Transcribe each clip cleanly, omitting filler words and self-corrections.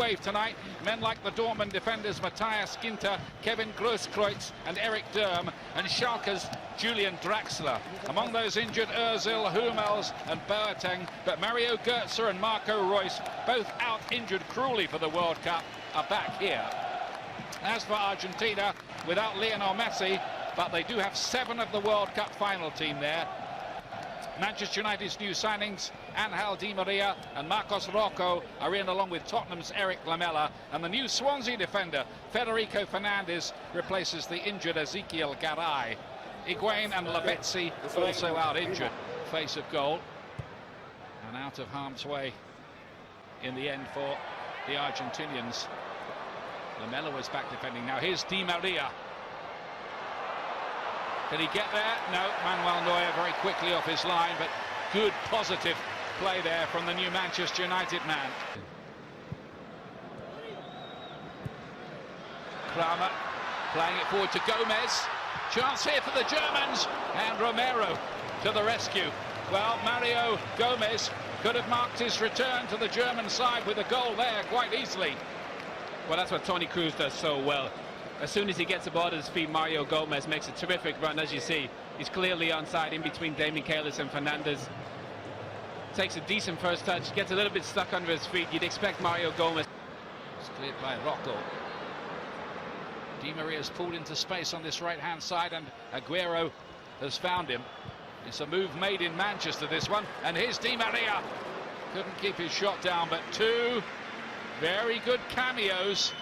wave tonight. Men like the Dortmund defenders Matthias Ginter, Kevin Grosskreutz and Erik Durm, and Schalke's Julian Draxler. Among those injured, Ozil, Hummels and Boateng, but Mario Gotze and Marco Reus, both out injured cruelly for the World Cup, are back here. As for Argentina, without Lionel Messi, but they do have 7 of the World Cup final team there. Manchester United's new signings, Angel Di Maria and Marcos Rocco, are in along with Tottenham's Erik Lamela, and the new Swansea defender, Federico Fernandez, replaces the injured Ezekiel Garay. Higuain and Lavezzi also out injured. Face of goal, and out of harm's way in the end for the Argentinians. Lamela was back defending. Now here's Di Maria. Can he get there? No, Manuel Neuer very quickly off his line, but good positive play there from the new Manchester United man. Kramer playing it forward to Gomez. Chance here for the Germans, and Romero to the rescue. Well, Mario Gomez could have marked his return to the German side with a goal there quite easily. Well, that's what Toni Kroos does so well. As soon as he gets the ball at his feet, Mario Gomez makes a terrific run. As you see, he's clearly onside in between Damian Kalis and Fernandez. Takes a decent first touch, gets a little bit stuck under his feet. You'd expect Mario Gomez. It's cleared by Rocco. Di Maria's pulled into space on this right-hand side, and Aguero has found him. It's a move made in Manchester, this one. And here's Di Maria. Couldn't keep his shot down, but 2 very good cameos.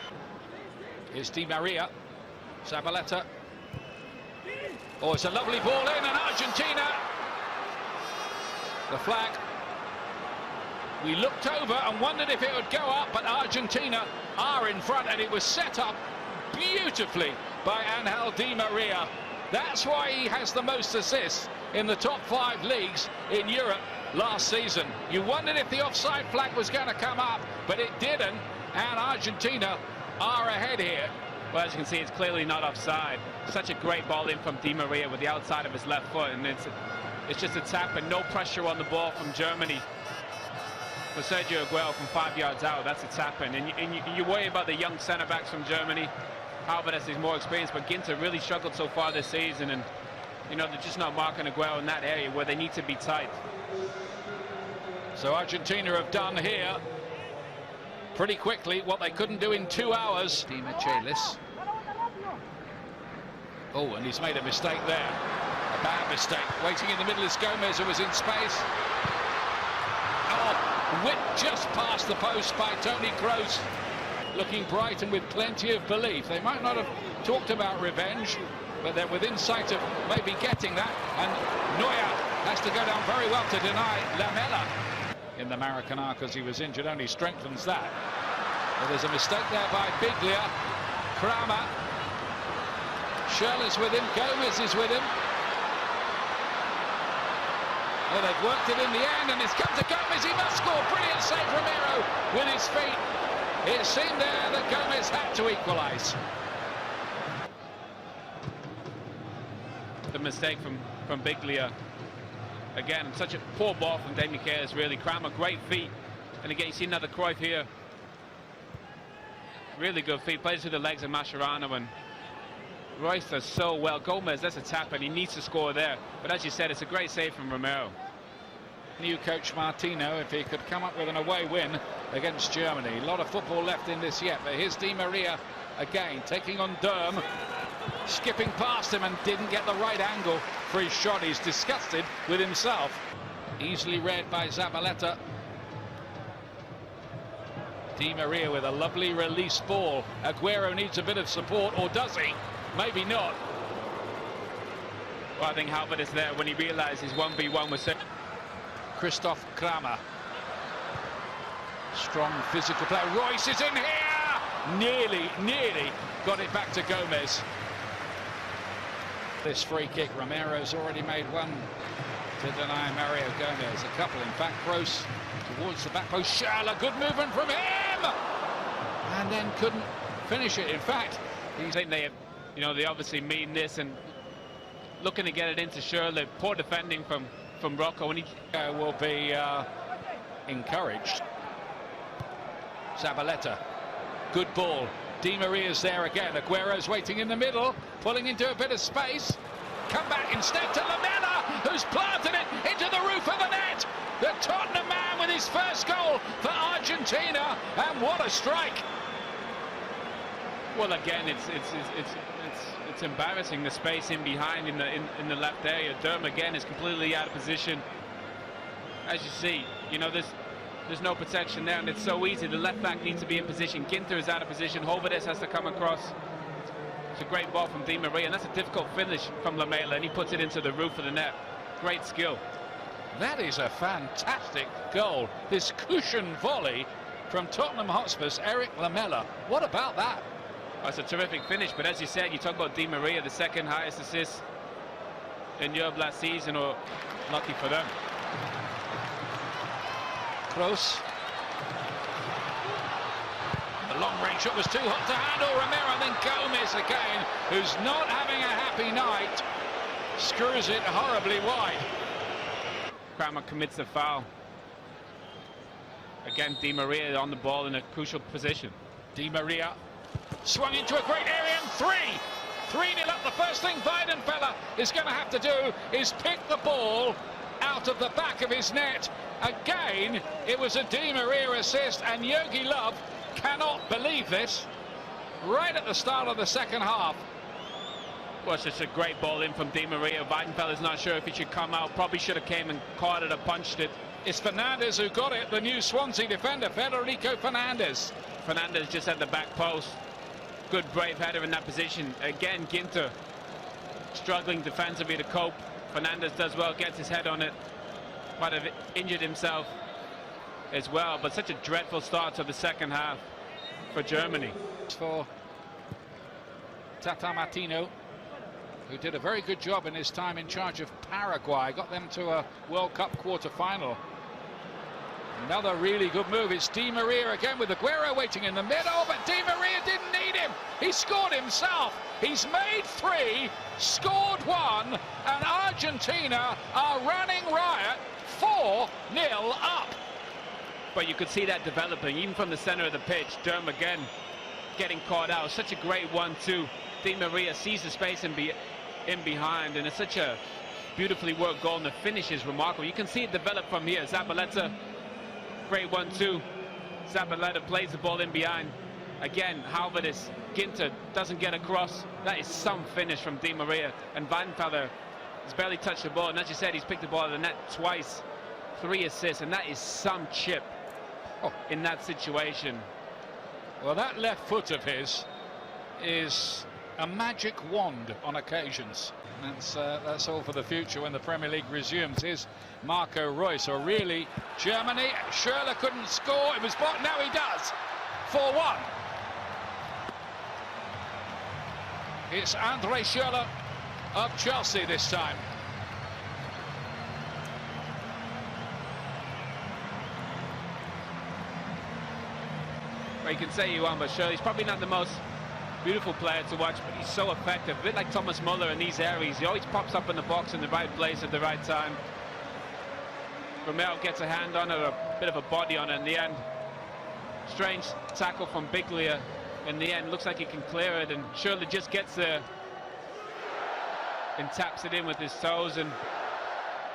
Here's Di Maria. Zabaleta. Oh, it's a lovely ball in, and Argentina. The flag. We looked over and wondered if it would go up, but Argentina are in front, and it was set up beautifully by Angel Di Maria. That's why he has the most assists in the top 5 leagues in Europe last season. You wondered if the offside flag was going to come up, but it didn't, and Argentina are ahead here. Well, as you can see, it's clearly not offside. Such a great ball in from Di Maria with the outside of his left foot, and it's just a tap and no pressure on the ball from Germany. For Sergio Aguero from 5 yards out, that's a tap in. And you worry about the young centre-backs from Germany. Havertz is more experienced, but Ginter really struggled so far this season, and you know, they're just not marking Aguero in that area where they need to be tight. So Argentina have done here pretty quickly what they couldn't do in 2 hours. Di Michelis. Oh, and he's made a mistake there. A bad mistake. Waiting in the middle is Gomez, who was in space. Oh, whipped just past the post by Toni Kroos. Looking bright and with plenty of belief. They might not have talked about revenge, but they're within sight of maybe getting that. And Neuer has to go down very well to deny Lamela in the Maracanã, because he was injured, only strengthens that. Well, there's a mistake there by Biglia. Kramer. Schurrle's with him. Gomez is with him. Well, they've worked it in the end, and it's come to Gomez. He must score. Brilliant save, Romero with his feet. It seemed there that Gomez had to equalise. The mistake from Biglia. Again, such a poor ball from Damian Kalis, really. Kramer, great feet. And again, you see another Cruyff here. Really good feet. Plays with the legs of Mascherano, and Royce does so well. Gomez, that's a tap, and he needs to score there. But as you said, it's a great save from Romero. New coach Martino, if he could come up with an away win against Germany. A lot of football left in this yet, but here's Di Maria again, taking on Durm. Skipping past him and didn't get the right angle for his shot. He's disgusted with himself. Easily read by Zabaleta. Di Maria with a lovely release ball. Aguero needs a bit of support, or does he? Maybe not. Well, I think Havertz is there when he realized his 1v1 was set. Christoph Kramer. Strong physical play. Royce is in here! Nearly got it back to Gomez. This free kick, Romero's already made one to deny Mario Gomez. A couple, in fact. Kroos towards the back post. Schurrle, good movement from him! And then couldn't finish it. In fact, I think they, they obviously mean this and looking to get it into Schurrle. Poor defending from Rocco, and he will be encouraged. Zabaleta. Good ball. Di Maria's there again. Aguero's waiting in the middle, pulling into a bit of space. Come back instead to Lamela, who's planted it into the roof of the net. The Tottenham man with his first goal for Argentina, and what a strike! Well, again, it's embarrassing, the space in behind in the left area. Durm again is completely out of position. As you see, you know, there's no protection there, and it's so easy. The left back needs to be in position. Ginter is out of position. Fernandez has to come across. It's a great ball from Di Maria, and that's a difficult finish from Lamela, and he puts it into the roof of the net. Great skill. That is a fantastic goal. This cushion volley from Tottenham Hotspur's Erik Lamela. What about that? Well, it's a terrific finish, but as you said, you talk about Di Maria, the second highest assist in Europe last season, or lucky for them. Close. The long range shot was too hot to handle. Romero, and then Gomez again, who's not having a happy night, screws it horribly wide. Kramer commits a foul. Again, Di Maria on the ball in a crucial position. Di Maria swung into a great area, and 3-0 up. The first thing Weidenfeller is going to have to do is pick the ball out of the back of his net. Again, it was a Di Maria assist, and Jogi Löw cannot believe this. Right at the start of the second half. Well, it's just a great ball in from Di Maria. Weidenfeller's not sure if he should come out. Probably should have came and caught it or punched it. It's Fernandez who got it, the new Swansea defender, Federico Fernandez. Fernandez just at the back post. Good brave header in that position. Again, Ginter struggling defensively to cope. Fernandez does well, gets his head on it. Might have injured himself as well, but such a dreadful start to the second half for Germany. For Tata Martino, who did a very good job in his time in charge of Paraguay, got them to a World Cup quarter-final. Another really good move. It's Di Maria again with Aguero waiting in the middle, but Di Maria didn't need him. He scored himself. He's made 3, scored 1, and Argentina are running riot, 4-0 up. But you could see that developing even from the center of the pitch. Durm again getting caught out. Such a great 1-2. Di Maria sees the space in behind, and it's such a beautifully worked goal, and the finish is remarkable. You can see it develop from here. Zabaleta, great 1-2. Zabaleta plays the ball in behind. Again, Fernandez, Ginter doesn't get across. That is some finish from Di Maria, and Weidenfeller has barely touched the ball, and as you said, he's picked the ball out of the net twice. 3 assists, and that is some chip in that situation. Well, that left foot of his is a magic wand on occasions. That's all for the future when the Premier League resumes. Here's Marco Reus, or really Germany. Schurrle couldn't score. It was blocked. Now he does. 4-1. It's Andre Schurrle of Chelsea this time. Well, you can say you want, but Schurrle's probably not the most beautiful player to watch, but he's so effective. A bit like Thomas Muller in these areas. He always pops up in the box in the right place at the right time. Romero gets a hand on it, a bit of a body on it in the end. Strange tackle from Biglia in the end. Looks like he can clear it, and Schurrle just gets there and taps it in with his toes, and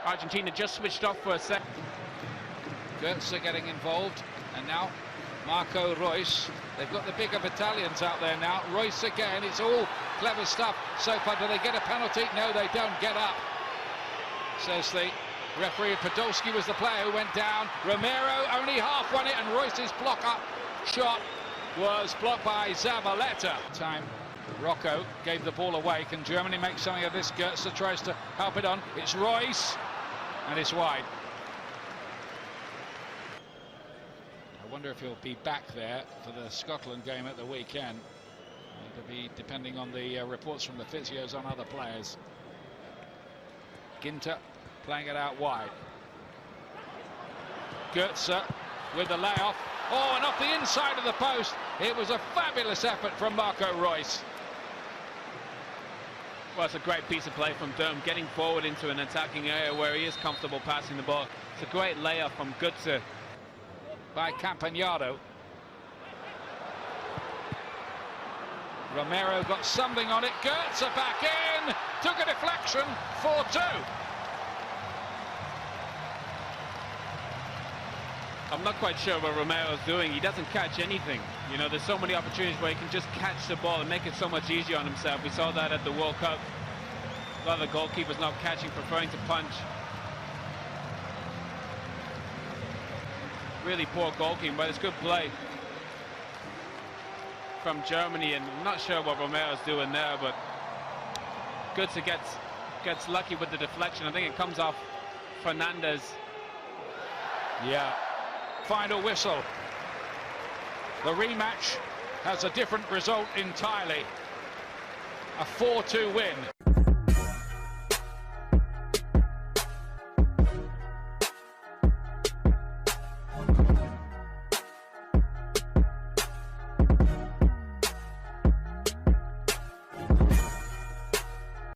Argentina just switched off for a sec. Gotze getting involved, and now Marco Reus. They've got the bigger battalions out there now. Reus again. It's all clever stuff so far. Do they get a penalty? No, they don't. Get up, says the referee. Podolski was the player who went down. Romero only half won it, and Reus's block-up shot was blocked by Zabaleta. Time. Rocco gave the ball away. Can Germany make something of this? Gotze tries to help it on. It's Reus, and it's wide. I wonder if he'll be back there for the Scotland game at the weekend. It'll be depending on the reports from the physios on other players. Ginter playing it out wide. Gotze with the layoff. Oh, and off the inside of the post. It was a fabulous effort from Marco Reus. Well, it's a great piece of play from Durm, getting forward into an attacking area where he is comfortable passing the ball. It's a great layoff from Gotze. By Campagnaro. Romero got something on it. Gotze back in. Took a deflection. 4-2. I'm not quite sure what Romero's doing. He doesn't catch anything. You know, there's so many opportunities where he can just catch the ball and make it so much easier on himself. We saw that at the World Cup. A lot of the goalkeepers not catching, preferring to punch. Really poor goalkeeping, but it's good play from Germany, and I'm not sure what Romero's doing there, but Gotze gets lucky with the deflection. I think it comes off Fernandez. Yeah. Final whistle. The rematch has a different result entirely. A 4-2 win